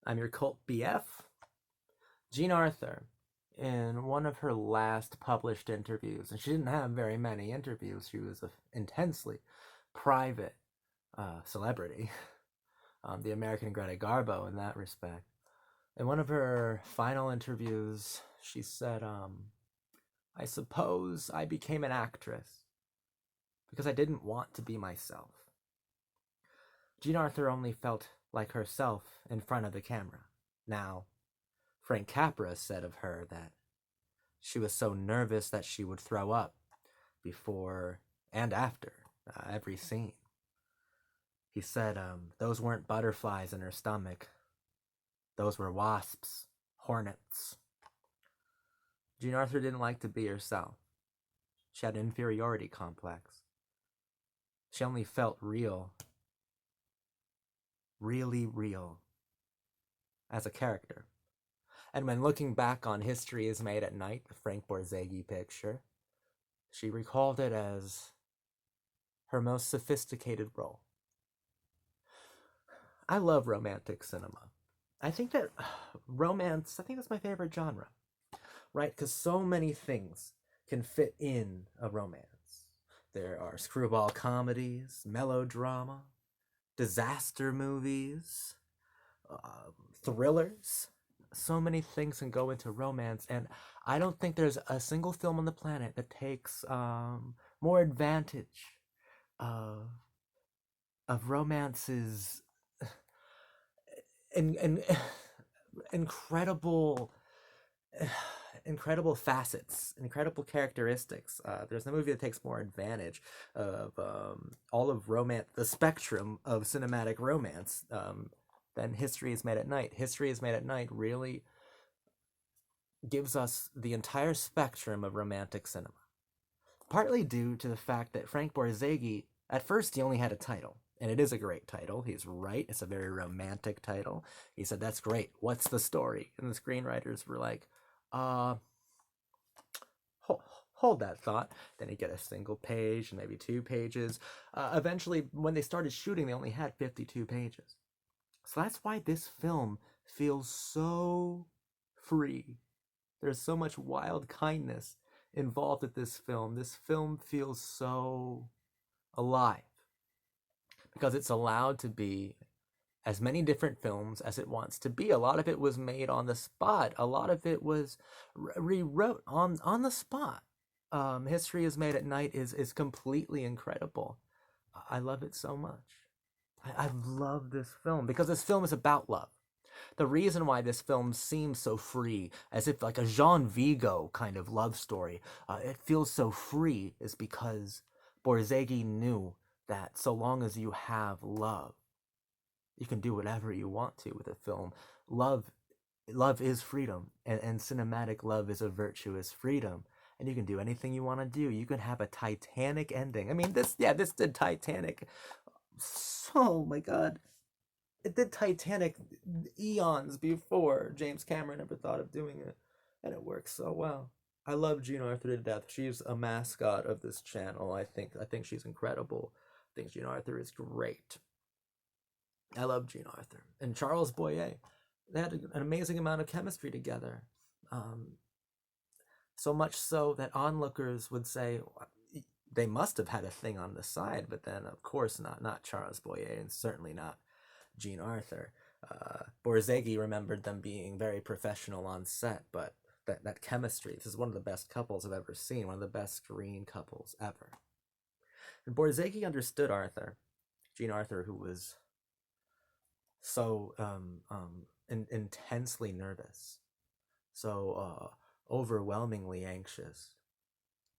I'm your cult BF. Jean Arthur, in one of her last published interviews, and she didn't have very many interviews, she was an intensely private celebrity, the American Greta Garbo in that respect. In one of her final interviews, she said, I suppose I became an actress because I didn't want to be myself. Jean Arthur only felt like herself in front of the camera. Now, Frank Capra said of her that she was so nervous that she would throw up before and after every scene. He said those weren't butterflies in her stomach. Those were wasps, hornets. Jean Arthur didn't like to be herself. She had an inferiority complex. She only felt real, really real, as a character. And when looking back on History is Made at Night, the Frank Borzage picture, she recalled it as her most sophisticated role. I love romantic cinema. I think that romance, I think that's my favorite genre, right? Because so many things can fit in a romance. There are screwball comedies, melodrama, disaster movies, thrillers. So many things can go into romance, and I don't think there's a single film on the planet that takes more advantage of romance's in incredible incredible facets, incredible characteristics. There's no movie that takes more advantage of all of romance, the spectrum of cinematic romance, than History is Made at Night. History is Made at Night really gives us the entire spectrum of romantic cinema. Partly due to the fact that Frank Borzage, at first he only had a title, and it is a great title. He's right. It's a very romantic title. He said, that's great. What's the story? And the screenwriters were like, hold that thought. Then he'd get a single page and maybe 2 pages. Eventually, when they started shooting, they only had 52 pages. So that's why this film feels so free. There's so much wild kindness involved with this film. This film feels so alive because it's allowed to be as many different films as it wants to be. A lot of it was made on the spot. A lot of it was rewrote on the spot. History is Made at Night is completely incredible. I love it so much. I love this film because this film is about love. The reason why this film seems so free, as if like a Jean Vigo kind of love story, it feels so free, is because Borzage knew that so long as you have love, you can do whatever you want to with a film. Love is freedom, and cinematic love is a virtuous freedom. And you can do anything you want to do. You can have a Titanic ending. I mean, this did Titanic. Oh my God. It did Titanic eons before James Cameron ever thought of doing it. And it works so well. I love Jean Arthur to death. She's a mascot of this channel. I think she's incredible. I think Jean Arthur is great. I love Jean Arthur. And Charles Boyer. They had an amazing amount of chemistry together. So much so that onlookers would say they must have had a thing on the side, but then of course not Charles Boyer, and certainly not Jean Arthur. Borzage remembered them being very professional on set, but that chemistry, this is one of the best couples I've ever seen, one of the best screen couples ever. And Borzage understood Arthur, Jean Arthur, who was so intensely nervous, so overwhelmingly anxious,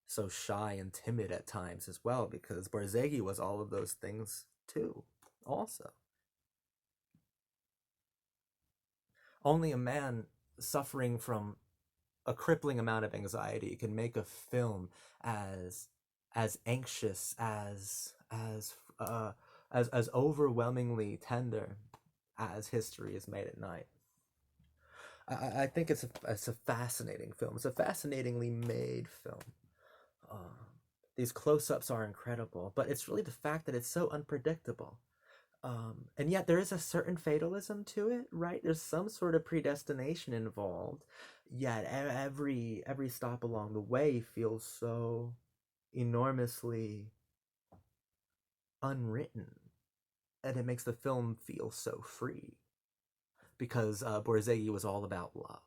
so shy and timid at times as well, because Borzage was all of those things too, also. Only a man suffering from a crippling amount of anxiety can make a film as anxious, as overwhelmingly tender as History is Made at Night. I think it's a fascinating film. It's a fascinatingly made film. These close-ups are incredible, but it's really the fact that it's so unpredictable. And yet there is a certain fatalism to it, right? There's some sort of predestination involved. Yet every stop along the way feels so enormously unwritten, and it makes the film feel so free because Borzage was all about love,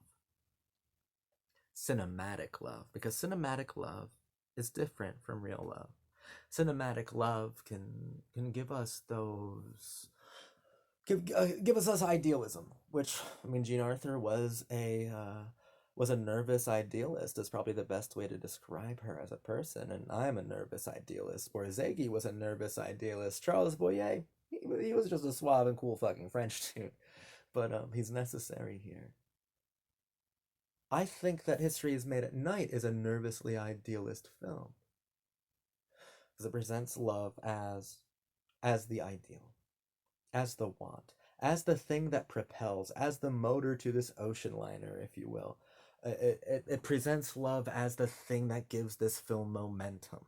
cinematic love, because cinematic love is different from real love. Cinematic love can give us those give us idealism, which I mean, Jean Arthur was a nervous idealist. Is probably the best way to describe her as a person, and I'm a nervous idealist. Borzage was a nervous idealist. Charles Boyer, he was just a suave and cool fucking French dude, but he's necessary here. I think that History is Made at Night is a nervously idealist film because it presents love as the ideal, as the want, as the thing that propels, as the motor to this ocean liner, if you will. It presents love as the thing that gives this film momentum.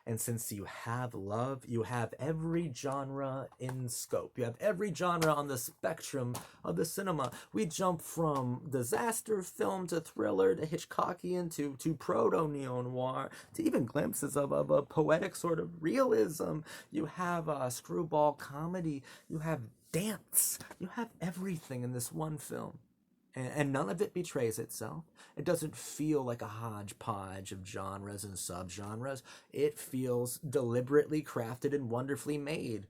And since you have love, you have every genre in scope. You have every genre on the spectrum of the cinema. We jump from disaster film to thriller to Hitchcockian to proto neo noir to even glimpses of a poetic sort of realism. You have a screwball comedy. You have dance. You have everything in this one film. And none of it betrays itself. It doesn't feel like a hodgepodge of genres and subgenres. It feels deliberately crafted and wonderfully made.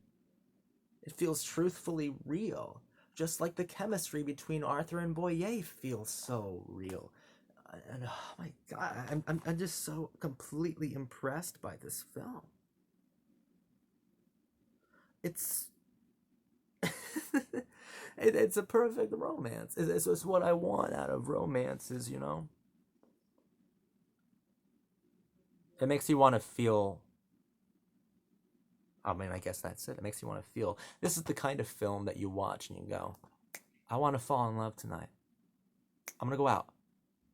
It feels truthfully real, just like the chemistry between Arthur and Boyer feels so real. And oh my god, I'm just so completely impressed by this film. It's it's a perfect romance. It's what I want out of romances, you know? It makes you want to feel. I mean, I guess that's it. It makes you want to feel. This is the kind of film that you watch and you go, I want to fall in love tonight. I'm going to go out.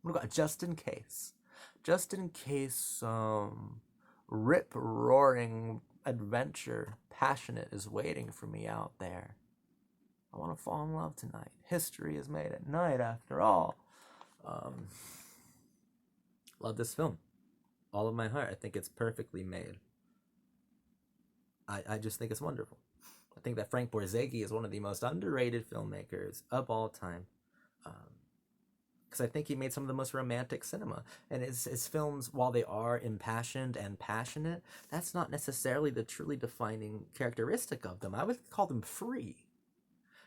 I'm going to go out just in case. Just in case some rip roaring adventure, passionate, is waiting for me out there. I want to fall in love tonight. History is made at night, after all. Um, love this film. All of my heart. I think it's perfectly made. I just think it's wonderful. I think that Frank Borzage is one of the most underrated filmmakers of all time. Because I think he made some of the most romantic cinema. And his films, while they are impassioned and passionate, that's not necessarily the truly defining characteristic of them. I would call them free.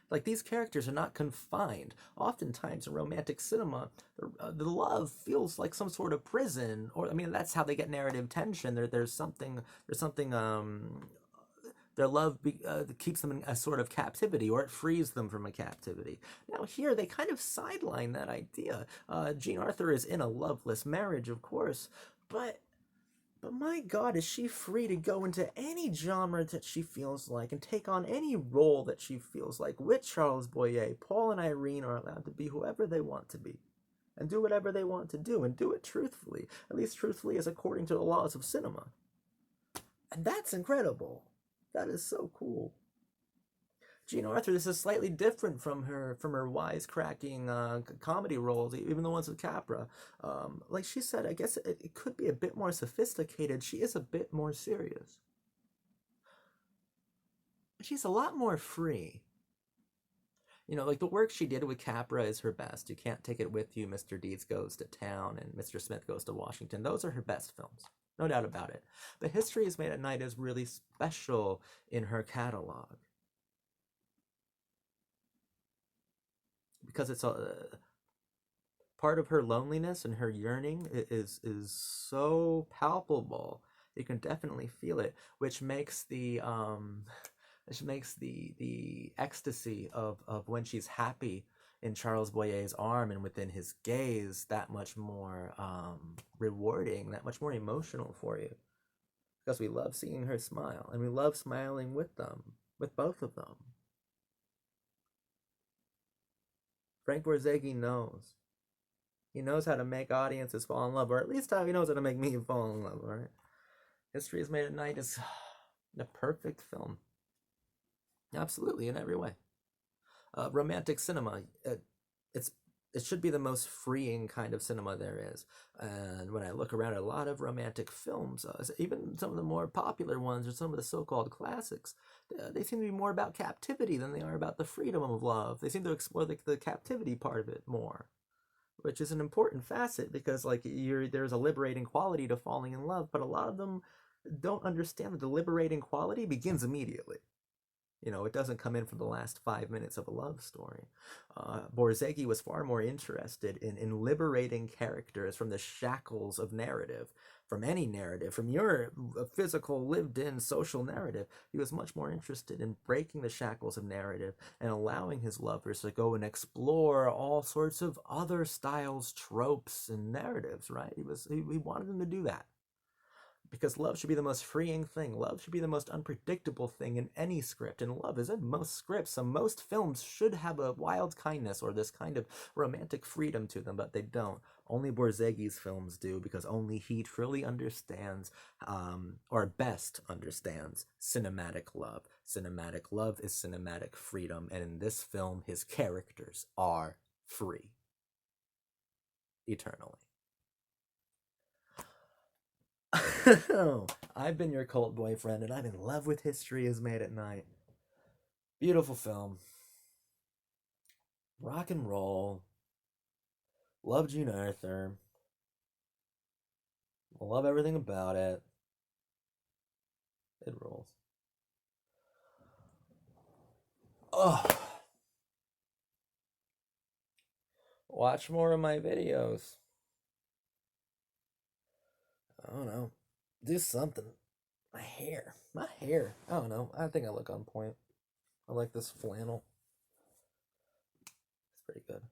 Like, these characters are not confined. Oftentimes in romantic cinema, the love feels like some sort of prison, or I mean, that's how they get narrative tension. There's something their love keeps them in a sort of captivity, or it frees them from a captivity. Now here they kind of sideline that idea. Jean Arthur is in a loveless marriage, of course, but my God, is she free to go into any genre that she feels like and take on any role that she feels like with Charles Boyer. Paul and Irene are allowed to be whoever they want to be and do whatever they want to do and do it truthfully, at least truthfully as according to the laws of cinema. And that's incredible. That is so cool. Jean Arthur, this is slightly different from her wisecracking comedy roles, even the ones with Capra. Like she said, I guess it could be a bit more sophisticated. She is a bit more serious. She's a lot more free. You know, like the work she did with Capra is her best. You Can't Take It With You, Mr. Deeds Goes to Town, and Mr. Smith Goes to Washington. Those are her best films. No doubt about it. But History is Made at Night is really special in her catalog because it's a part of her loneliness and her yearning is so palpable. You can definitely feel it, which makes the ecstasy of when she's happy in Charles Boyer's arm and within his gaze that much more rewarding, that much more emotional for you, because we love seeing her smile and we love smiling with them, with both of them. Frank Borzage knows. He knows how to make audiences fall in love, or at least how he knows how to make me fall in love, right? History is Made at Night is the perfect film. Absolutely, in every way. Romantic cinema, it's it should be the most freeing kind of cinema there is. And when I look around at a lot of romantic films, even some of the more popular ones or some of the so-called classics, they seem to be more about captivity than they are about the freedom of love. They seem to explore the captivity part of it more, which is an important facet because like there's a liberating quality to falling in love, but a lot of them don't understand that the liberating quality begins immediately. You know, it doesn't come in from the last 5 minutes of a love story. Borzage was far more interested in liberating characters from the shackles of narrative, from any narrative, from your physical, lived in social narrative. He was much more interested in breaking the shackles of narrative and allowing his lovers to go and explore all sorts of other styles, tropes, and narratives, right? He wanted them to do that because love should be the most freeing thing. Love should be the most unpredictable thing in any script, and love is in most scripts. So most films should have a wild kindness or this kind of romantic freedom to them, but they don't. Only Borzagi's films do because only he truly understands, or best understands, cinematic love. Cinematic love is cinematic freedom, and in this film, his characters are free eternally. I've been your cult boyfriend, and I'm in love with History is Made at Night. Beautiful film. Rock and roll. Love Gene Arthur. Love everything about it. It rules. Oh, watch more of my videos. I don't know. Do something. My hair. My hair. I don't know. I think I look on point. I like this flannel. It's pretty good.